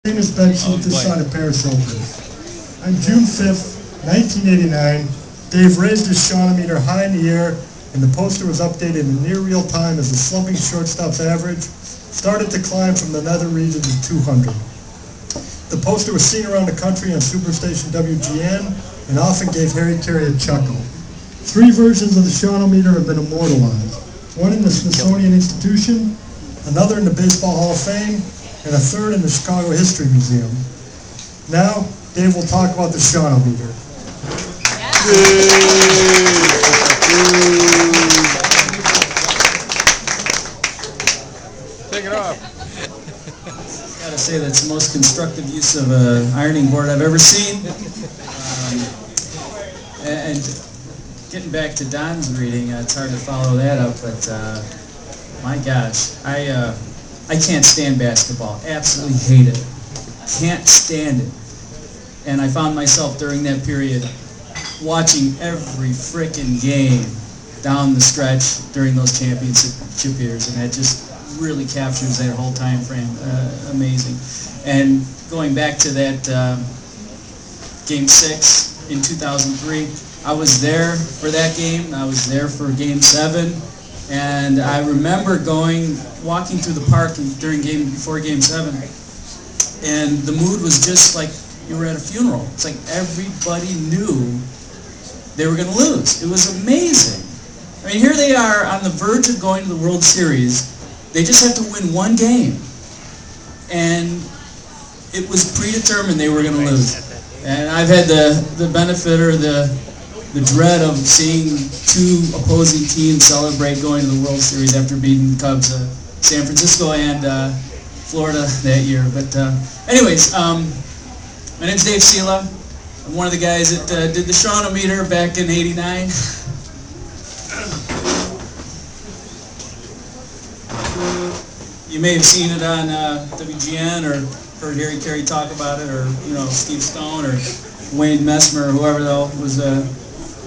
famous bedsheet this on a pair of sofas. On June 5th, 1989, Dave raised his Shawon-O-Meter high in the air, and the poster was updated in near real time as the slumping shortstop's average started to climb from the nether regions of 200. The poster was seen around the country on Superstation WGN and often gave Harry Carey a chuckle. 3 versions of the Shawon-O-Meter have been immortalized. One in the Smithsonian Institution, another in the Baseball Hall of Fame, and a third in the Chicago History Museum. Now, Dave will talk about the Shawon-O-Meter. Take it off. Got to say that's the most constructive use of an ironing board I've ever seen. And getting back to Don's reading, it's hard to follow that up, but my gosh, I can't stand basketball. Absolutely hate it. Can't stand it. And I found myself during that period watching every frickin' game down the stretch during those championship years, and that just really captures that whole time frame. Amazing. And going back to that Game 6 in 2003, I was there for that game. I was there for Game 7. And I remember walking through the park before Game 7, and the mood was just like you were at a funeral. It's like everybody knew they were going to lose. It was amazing. I mean, here they are on the verge of going to the World Series. They just have to win one game. And it was predetermined they were going to lose. And I've had the benefit or the dread of seeing 2 opposing teams celebrate going to the World Series after beating the Cubs, San Francisco and Florida that year. But anyways, my name's Dave Sela. I'm one of the guys that did the Shawon-O-Meter back in '89. You may have seen it on WGN or heard Harry Carey talk about it, or Steve Stone or Wayne Messmer or whoever the hell was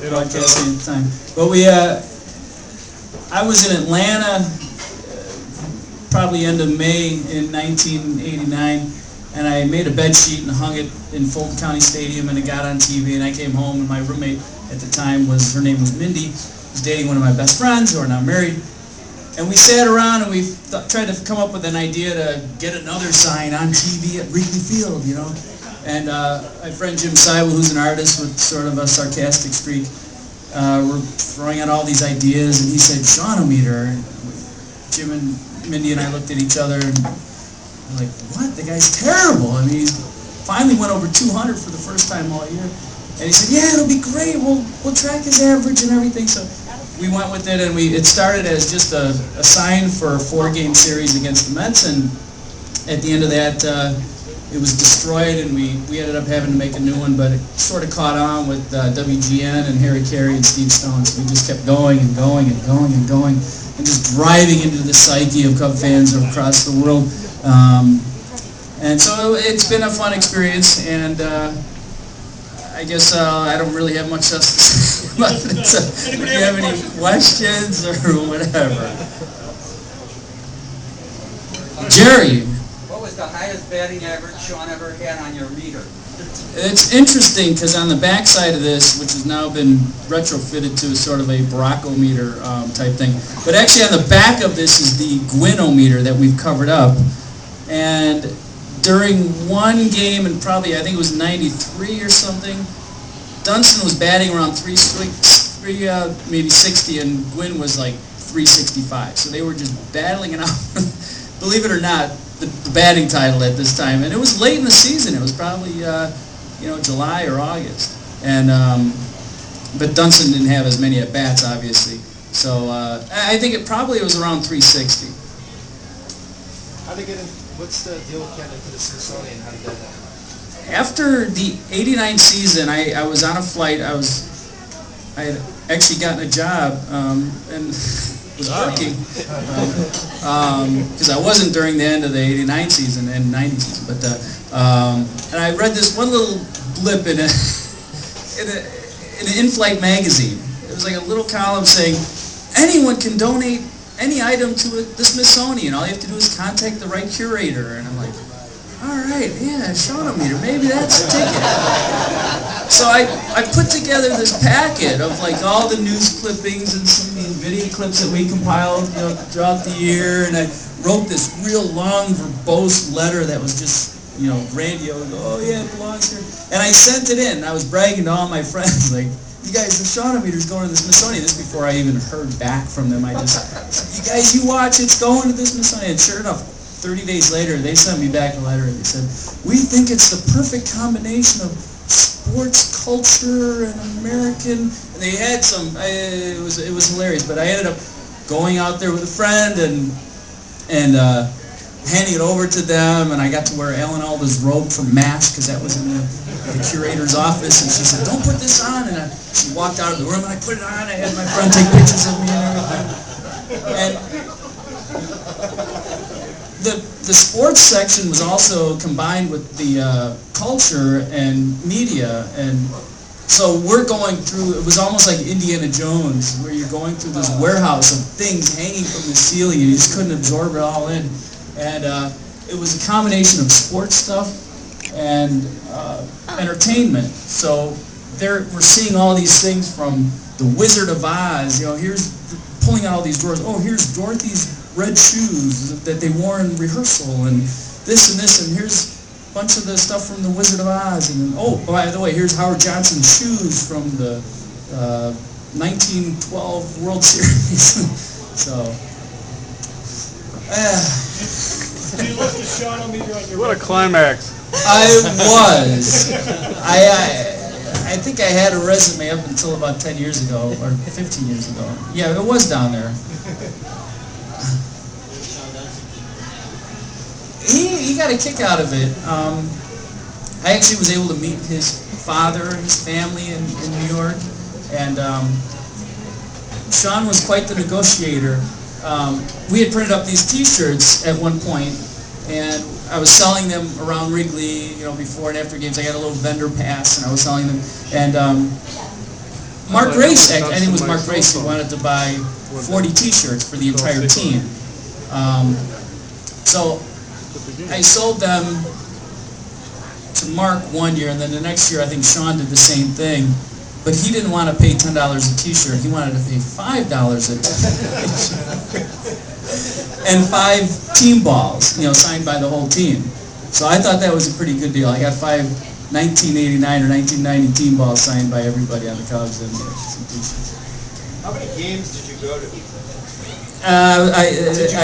broadcasting at the time. But I was in Atlanta probably end of May in 1989, and I made a bed sheet and hung it in Fulton County Stadium, and it got on TV, and I came home, and my roommate at the time her name was Mindy, was dating one of my best friends who are now married, and we sat around and we tried to come up with an idea to get another sign on TV at Wrigley Field, And my friend Jim Seibel, who's an artist with sort of a sarcastic streak, were throwing out all these ideas, and he said, Shawon-O-Meter. Jim and Mindy and I looked at each other, and we're like, what? The guy's terrible. I mean, he finally went over 200 for the first time all year. And he said, yeah, it'll be great. We'll track his average and everything. So we went with it, and it started as just a sign for a 4-game series against the Mets, and at the end of that, it was destroyed, and we ended up having to make a new one, but it sort of caught on with WGN and Harry Carey and Steve Stone, so we just kept going and going and going and going, and just driving into the psyche of Cub fans across the world. And so it's been a fun experience, and I guess I don't really have much else to say about it, so if you have any questions or whatever. Jerry. What was the highest batting average Shawon ever had on your meter? It's interesting because on the back side of this, which has now been retrofitted to sort of a Baracko-meter type thing, but actually on the back of this is the Gwin-O-Meter that we've covered up. And during one game, and probably I think it was '93 or something, Dunston was batting around maybe 60, and Gwin was like 365. So they were just battling it out. Believe it or not, the batting title at this time, and it was late in the season. It was probably July or August, and but Dunston didn't have as many at bats, obviously. So I think it was around 360. How did what's the deal with getting into the Smithsonian? How did that happen? After the '89 season, I was on a flight. I had actually gotten a job and was working because I wasn't during the end of the '89 season and '90 season. But and I read this one little blip in an in-flight magazine. It was like a little column saying anyone can donate any item to the Smithsonian. All you have to do is contact the right curator. And I'm like, all right, yeah, Shawon-O-Meter, maybe that's a ticket. So I put together this packet of like all the news clippings and some video clips that we compiled, you know, throughout the year, and I wrote this real long, verbose letter that was just, you know, radio. Oh yeah, it belongs here. And I sent it in. I was bragging to all my friends, like, you guys, the Shawon-O-Meter's going to the Smithsonian. This before I even heard back from them. I just said, you guys, you watch, it's going to the Smithsonian. And sure enough, 30 days later, they sent me back a letter and they said, we think it's the perfect combination of sports culture and American. And they had some, it was hilarious, but I ended up going out there with a friend and handing it over to them, and I got to wear Alan Alda's robe from MASH because that was in the curator's office, and she said, don't put this on, and she walked out of the room, and I put it on. I had my friend take pictures of me and everything. And the sports section was also combined with the culture and media, and so we're going through, it was almost like Indiana Jones, where you're going through this warehouse of things hanging from the ceiling, and you just couldn't absorb it all in. And it was a combination of sports stuff and entertainment. So we're seeing all these things from the Wizard of Oz. You know, here's pulling out all these drawers. Oh, here's Dorothy's red shoes that they wore in rehearsal, and this, and here's a bunch of the stuff from the Wizard of Oz. And oh, by the way, here's Howard Johnson's shoes from the 1912 World Series. So. Did you list the Shawon-O-Meter on your What a climax. I was. I think I had a resume up until about 10 years ago, or 15 years ago. Yeah, it was down there. He got a kick out of it. I actually was able to meet his father and his family in New York, and Sean was quite the negotiator. We had printed up these T-shirts at one point, and I was selling them around Wrigley, you know, before and after games. I got a little vendor pass, and I was selling them. And Mark Grace, I think it was Mark Grace, who wanted to buy 40 T-shirts for the entire team. So I sold them to Mark one year, and then the next year I think Sean did the same thing. But he didn't want to pay $10 a T-shirt. He wanted to pay $5 a T-shirt. And 5 team balls, you know, signed by the whole team. So I thought that was a pretty good deal. I got 5 1989 or 1990 team balls signed by everybody on the Cubs and some T-shirts. How many games did you go to? I